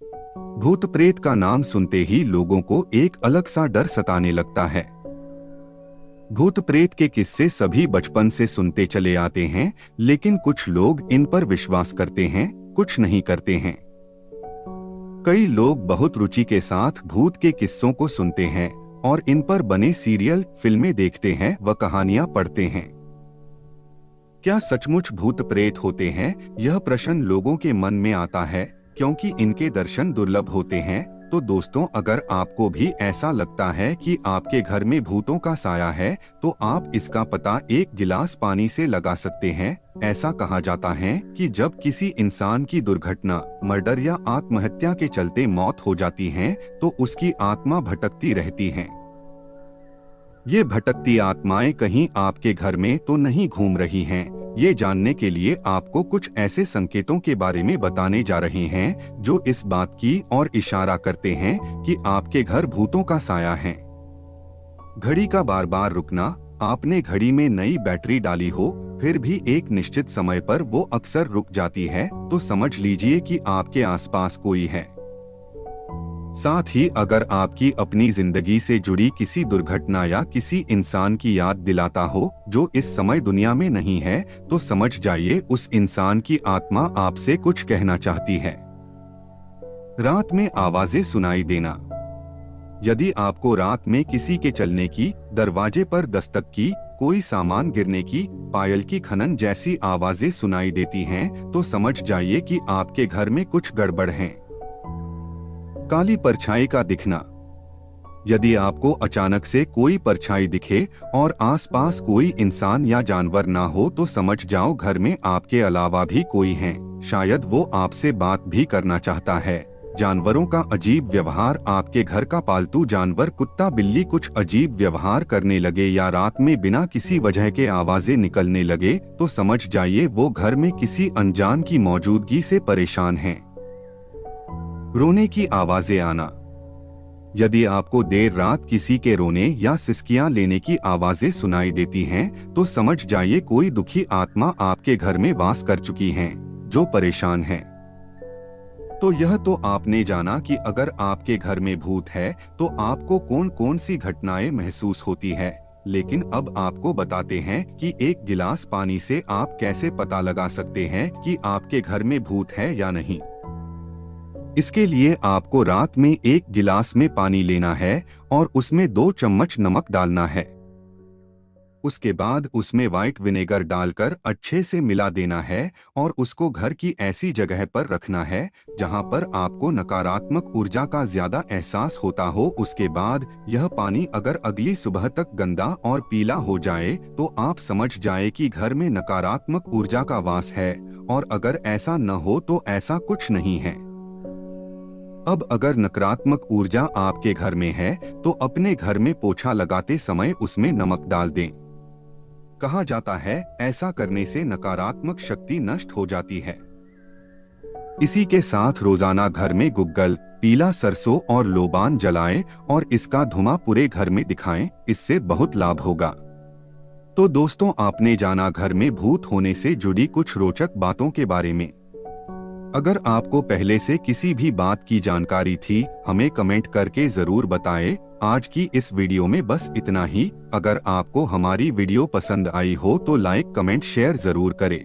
भूत प्रेत का नाम सुनते ही लोगों को एक अलग सा डर सताने लगता है। भूत प्रेत के किस्से सभी बचपन से सुनते चले आते हैं, लेकिन कुछ लोग इन पर विश्वास करते हैं, कुछ नहीं करते हैं। कई लोग बहुत रुचि के साथ भूत के किस्सों को सुनते हैं और इन पर बने सीरियल, फिल्में देखते हैं व कहानियां पढ़ते हैं। क्या सचमुच भूत प्रेत होते हैं? यह प्रश्न लोगों के मन में आता है क्योंकि इनके दर्शन दुर्लभ होते हैं। तो दोस्तों, अगर आपको भी ऐसा लगता है कि आपके घर में भूतों का साया है, तो आप इसका पता एक गिलास पानी से लगा सकते हैं। ऐसा कहा जाता है कि जब किसी इंसान की दुर्घटना, मर्डर या आत्महत्या के चलते मौत हो जाती है, तो उसकी आत्मा भटकती रहती है। ये भटकती आत्माएं कहीं आपके घर में तो नहीं घूम रही हैं। ये जानने के लिए आपको कुछ ऐसे संकेतों के बारे में बताने जा रहे हैं जो इस बात की ओर इशारा करते हैं कि आपके घर भूतों का साया है। घड़ी का बार बार रुकना। आपने घड़ी में नई बैटरी डाली हो, फिर भी एक निश्चित समय पर वो अक्सर रुक जाती है, तो समझ लीजिए कि आपके आसपास कोई है। साथ ही अगर आपकी अपनी जिंदगी से जुड़ी किसी दुर्घटना या किसी इंसान की याद दिलाता हो जो इस समय दुनिया में नहीं है, तो समझ जाइए उस इंसान की आत्मा आपसे कुछ कहना चाहती है। रात में आवाजें सुनाई देना। यदि आपको रात में किसी के चलने की, दरवाजे पर दस्तक की, कोई सामान गिरने की, पायल की खनन जैसी आवाजें सुनाई देती हैं, तो समझ जाइए कि आपके घर में कुछ गड़बड़ है। काली परछाई का दिखना। यदि आपको अचानक से कोई परछाई दिखे और आसपास कोई इंसान या जानवर ना हो, तो समझ जाओ घर में आपके अलावा भी कोई है। शायद वो आपसे बात भी करना चाहता है। जानवरों का अजीब व्यवहार। आपके घर का पालतू जानवर, कुत्ता बिल्ली कुछ अजीब व्यवहार करने लगे या रात में बिना किसी वजह के आवाजें निकलने लगे, तो समझ जाइए वो घर में किसी अनजान की मौजूदगी से परेशान हैं। रोने की आवाजें आना। यदि आपको देर रात किसी के रोने या सिसकियां लेने की आवाजें सुनाई देती हैं, तो समझ जाइए कोई दुखी आत्मा आपके घर में वास कर चुकी है, जो परेशान है। तो यह तो आपने जाना कि अगर आपके घर में भूत है तो आपको कौन कौन सी घटनाएं महसूस होती है। लेकिन अब आपको बताते हैं कि एक गिलास पानी से आप कैसे पता लगा सकते हैं कि आपके घर में भूत है या नहीं। इसके लिए आपको रात में एक गिलास में पानी लेना है और उसमें 2 चम्मच नमक डालना है। उसके बाद उसमें व्हाइट विनेगर डालकर अच्छे से मिला देना है और उसको घर की ऐसी जगह पर रखना है जहां पर आपको नकारात्मक ऊर्जा का ज्यादा एहसास होता हो। उसके बाद यह पानी अगर अगली सुबह तक गंदा और पीला हो जाए, तो आप समझ जाए कि घर में नकारात्मक ऊर्जा का वास है, और अगर ऐसा न हो तो ऐसा कुछ नहीं है। अब अगर नकारात्मक ऊर्जा आपके घर में है, तो अपने घर में पोछा लगाते समय उसमें नमक डाल दें। कहा जाता है ऐसा करने से नकारात्मक शक्ति नष्ट हो जाती है। इसी के साथ रोजाना घर में गुग्गल, पीला सरसों और लोबान जलाएं और इसका धुआं पूरे घर में दिखाएं। इससे बहुत लाभ होगा। तो दोस्तों, आपने जाना घर में भूत होने से जुड़ी कुछ रोचक बातों के बारे में। अगर आपको पहले से किसी भी बात की जानकारी थी, हमें कमेंट करके जरूर बताएं। आज की इस वीडियो में बस इतना ही। अगर आपको हमारी वीडियो पसंद आई हो तो लाइक, कमेंट, शेयर जरूर करें।